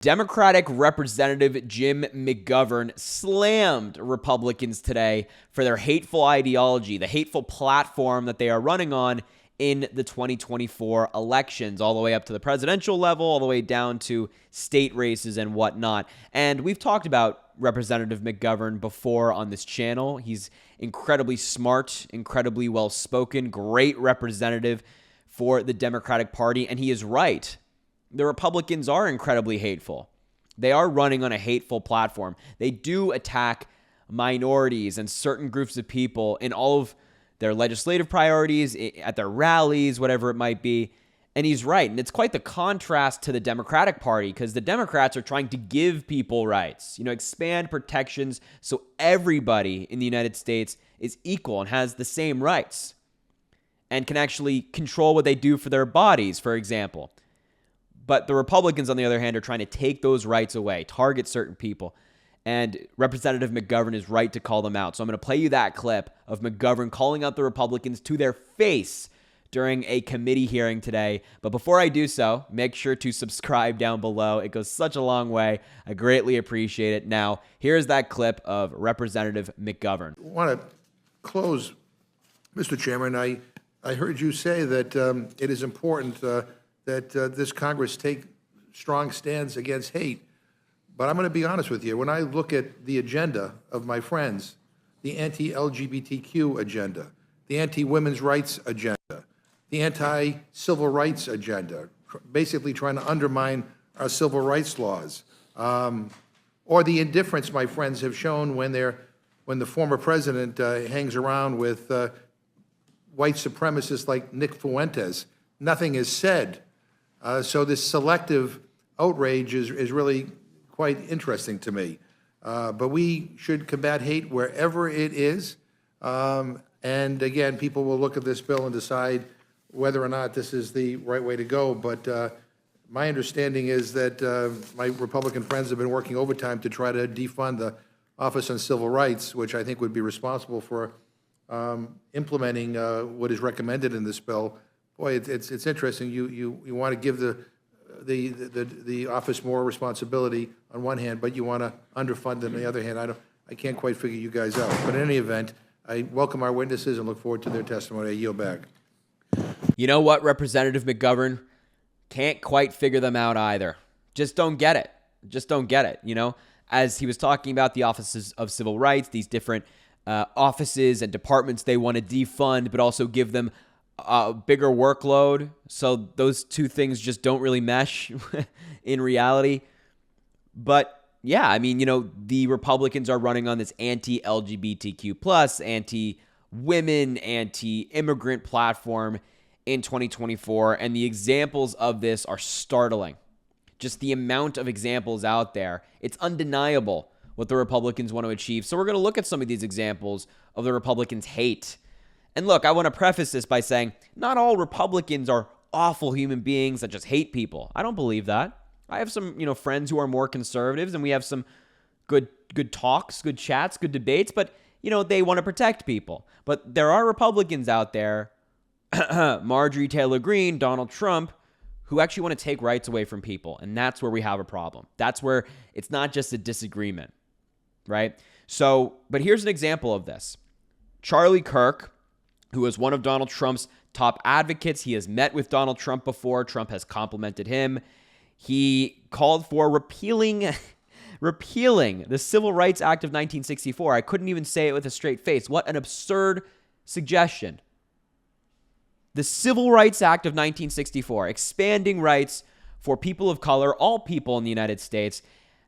Democratic Representative Jim McGovern slammed Republicans today for their hateful ideology, the hateful platform that they are running on in the 2024 elections, all the way up to the presidential level, all the way down to state races and whatnot. And we've talked about Representative McGovern before on this channel. He's incredibly smart, incredibly well-spoken, great representative for the Democratic Party, and he is right. The Republicans are incredibly hateful. They are running on a hateful platform. They do attack minorities and certain groups of people in all of their legislative priorities, at their rallies, whatever it might be. And he's right. And it's quite the contrast to the Democratic Party, because the Democrats are trying to give people rights, expand protections so everybody in the United States is equal and has the same rights and can actually control what they do for their bodies, for example. But the Republicans, on the other hand, are trying to take those rights away, target certain people. And Representative McGovern is right to call them out. So I'm going to play you that clip of McGovern calling out the Republicans to their face during a committee hearing today. But before I do so, make sure to subscribe down below. It goes such a long way. I greatly appreciate it. Now, here's that clip of Representative McGovern. I want to close, Mr. Chairman. I heard you say that it is important that this Congress take strong stands against hate. But I'm going to be honest with you. When I look at the agenda of my friends, the anti-LGBTQ agenda, the anti-women's rights agenda, the anti-civil rights agenda, basically trying to undermine our civil rights laws, or the indifference my friends have shown when the former president hangs around with white supremacists like Nick Fuentes. Nothing is said. So this selective outrage is really quite interesting to me. But we should combat hate wherever it is. And again, people will look at this bill and decide whether or not this is the right way to go. But my understanding is that my Republican friends have been working overtime to try to defund the Office on Civil Rights, which I think would be responsible for implementing what is recommended in this bill. Boy, it's interesting. You want to give the office more responsibility on one hand, but you want to underfund them on the other hand. I can't quite figure you guys out. But in any event, I welcome our witnesses and look forward to their testimony. I yield back. You know what, Representative McGovern? Can't quite figure them out either. Just don't get it. Just don't get it. As he was talking about the offices of civil rights, these different offices and departments they want to defund, but also give them a bigger workload. So those two things just don't really mesh in reality. But yeah, the Republicans are running on this anti-LGBTQ+, anti-women, anti-immigrant platform in 2024. And the examples of this are startling. Just the amount of examples out there. It's undeniable what the Republicans want to achieve. So we're going to look at some of these examples of the Republicans' hate. And look, I want to preface this by saying not all Republicans are awful human beings that just hate people. I don't believe that. I have some, friends who are more conservatives, and we have some good talks, good chats, good debates, but, they want to protect people. But there are Republicans out there, Marjorie Taylor Greene, Donald Trump, who actually want to take rights away from people. And that's where we have a problem. That's where it's not just a disagreement, right? So, but here's an example of this. Charlie Kirk, who is one of Donald Trump's top advocates. He has met with Donald Trump before. Trump has complimented him. He called for repealing the Civil Rights Act of 1964. I couldn't even say it with a straight face. What an absurd suggestion. The Civil Rights Act of 1964, expanding rights for people of color, all people in the United States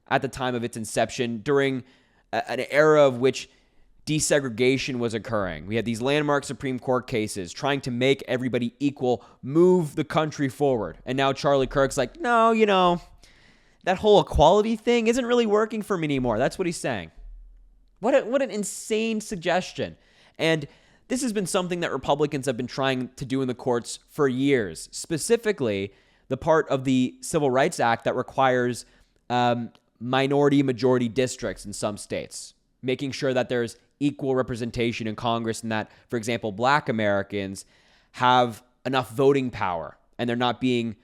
at the time of its inception, during an era of which desegregation was occurring. We had these landmark Supreme Court cases trying to make everybody equal, move the country forward. And now Charlie Kirk's like, no, that whole equality thing isn't really working for me anymore. That's what he's saying. What an insane suggestion. And this has been something that Republicans have been trying to do in the courts for years, specifically the part of the Civil Rights Act that requires minority-majority districts in some states, making sure that there's equal representation in Congress and that, for example, Black Americans have enough voting power and they're not being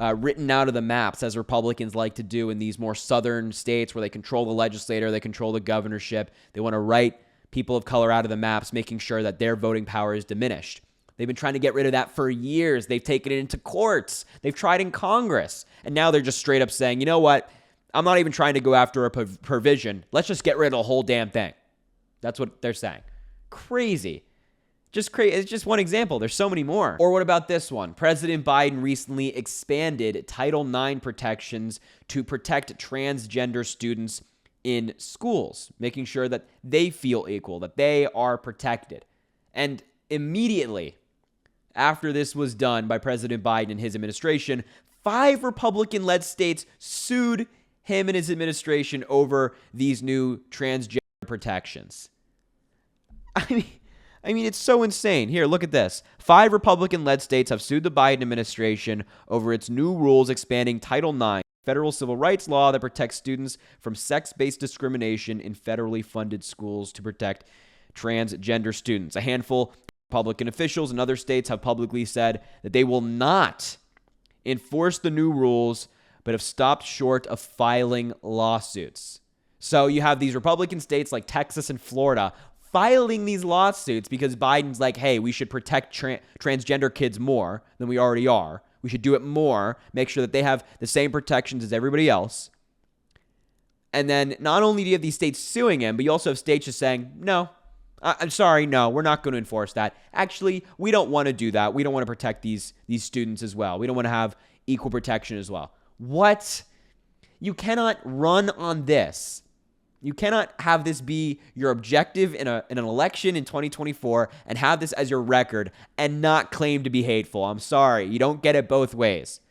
written out of the maps, as Republicans like to do in these more southern states where they control the legislature, they control the governorship. They want to write people of color out of the maps, making sure that their voting power is diminished. They've been trying to get rid of that for years. They've taken it into courts. They've tried in Congress. And now they're just straight up saying, you know what? I'm not even trying to go after a provision. Let's just get rid of the whole damn thing. That's what they're saying. Crazy. Just crazy. It's just one example. There's so many more. Or what about this one? President Biden recently expanded Title IX protections to protect transgender students in schools, making sure that they feel equal, that they are protected. And immediately after this was done by President Biden and his administration, 5 Republican-led states sued him and his administration over these new transgender protections. I mean, it's so insane. Here, look at this. 5 Republican-led states have sued the Biden administration over its new rules expanding Title IX, federal civil rights law that protects students from sex-based discrimination in federally funded schools to protect transgender students. A handful of Republican officials in other states have publicly said that they will not enforce the new rules, but have stopped short of filing lawsuits. So you have these Republican states like Texas and Florida filing these lawsuits because Biden's like, hey, we should protect transgender kids more than we already are. We should do it more, make sure that they have the same protections as everybody else. And then not only do you have these states suing him, but you also have states just saying, no, I'm sorry, no, we're not going to enforce that. Actually, we don't want to do that. We don't want to protect these students as well. We don't want to have equal protection as well. What? You cannot run on this. You cannot have this be your objective in an election in 2024 and have this as your record and not claim to be hateful. I'm sorry. You don't get it both ways.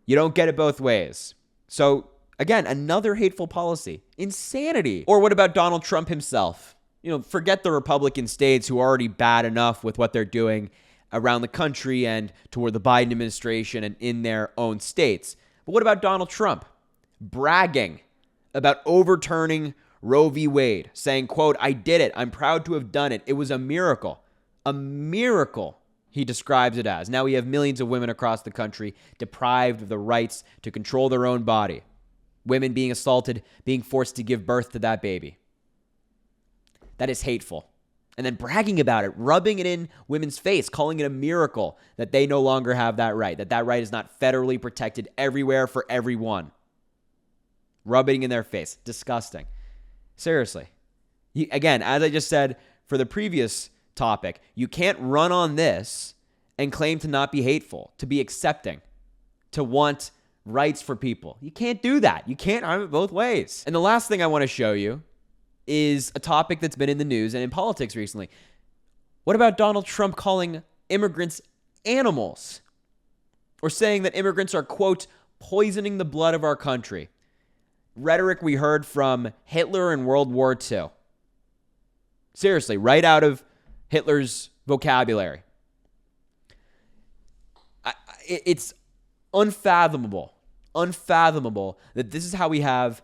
You don't get it both ways. So, again, another hateful policy. Insanity. Or what about Donald Trump himself? You know, forget the Republican states who are already bad enough with what they're doing around the country and toward the Biden administration and in their own states. But what about Donald Trump? Bragging about overturning Roe v. Wade, saying, quote, I did it. I'm proud to have done it. It was a miracle. A miracle, he describes it as. Now we have millions of women across the country deprived of the rights to control their own body. Women being assaulted, being forced to give birth to that baby. That is hateful. And then bragging about it, rubbing it in women's face, calling it a miracle that they no longer have that right, that right is not federally protected everywhere for everyone. Rubbing in their face. Disgusting. Seriously. Again, as I just said for the previous topic, you can't run on this and claim to not be hateful, to be accepting, to want rights for people. You can't do that. You can't have it both ways. And the last thing I want to show you is a topic that's been in the news and in politics recently. What about Donald Trump calling immigrants animals? Or saying that immigrants are, quote, poisoning the blood of our country. Rhetoric we heard from Hitler in World War II. Seriously, right out of Hitler's vocabulary. It's unfathomable that this is how we have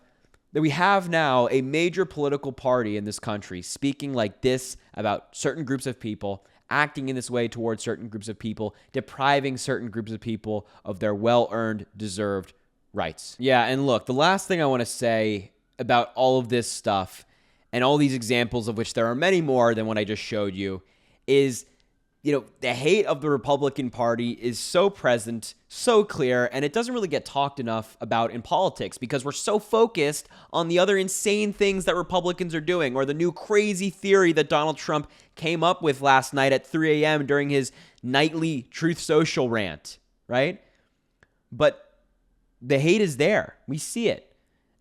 now a major political party in this country speaking like this about certain groups of people, acting in this way towards certain groups of people, depriving certain groups of people of their well-earned, deserved rights. Yeah, and look, the last thing I want to say about all of this stuff and all these examples, of which there are many more than what I just showed you, is, you know, the hate of the Republican Party is so present, so clear, and it doesn't really get talked enough about in politics because we're so focused on the other insane things that Republicans are doing, or the new crazy theory that Donald Trump came up with last night at 3 a.m. during his nightly Truth Social rant, right? But the hate is there. We see it.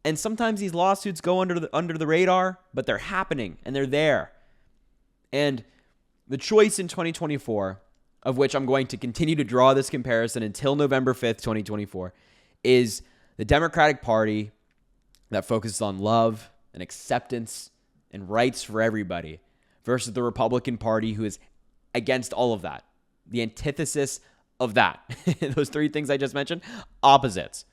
And sometimes these lawsuits go under the radar, but they're happening and they're there. And the choice in 2024, of which I'm going to continue to draw this comparison until November 5th, 2024, is the Democratic Party that focuses on love and acceptance and rights for everybody versus the Republican Party who is against all of that. The antithesis of that. Those 3 things I just mentioned, opposites.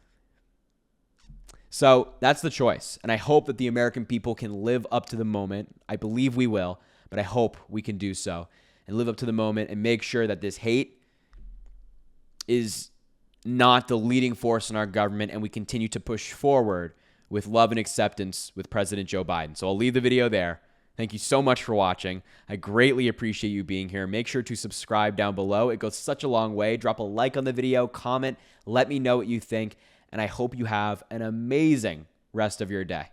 So that's the choice. And I hope that the American people can live up to the moment. I believe we will, but I hope we can do so and live up to the moment and make sure that this hate is not the leading force in our government, and we continue to push forward with love and acceptance with President Joe Biden. So I'll leave the video there. Thank you so much for watching. I greatly appreciate you being here. Make sure to subscribe down below. It goes such a long way. Drop a like on the video, comment, let me know what you think, and I hope you have an amazing rest of your day.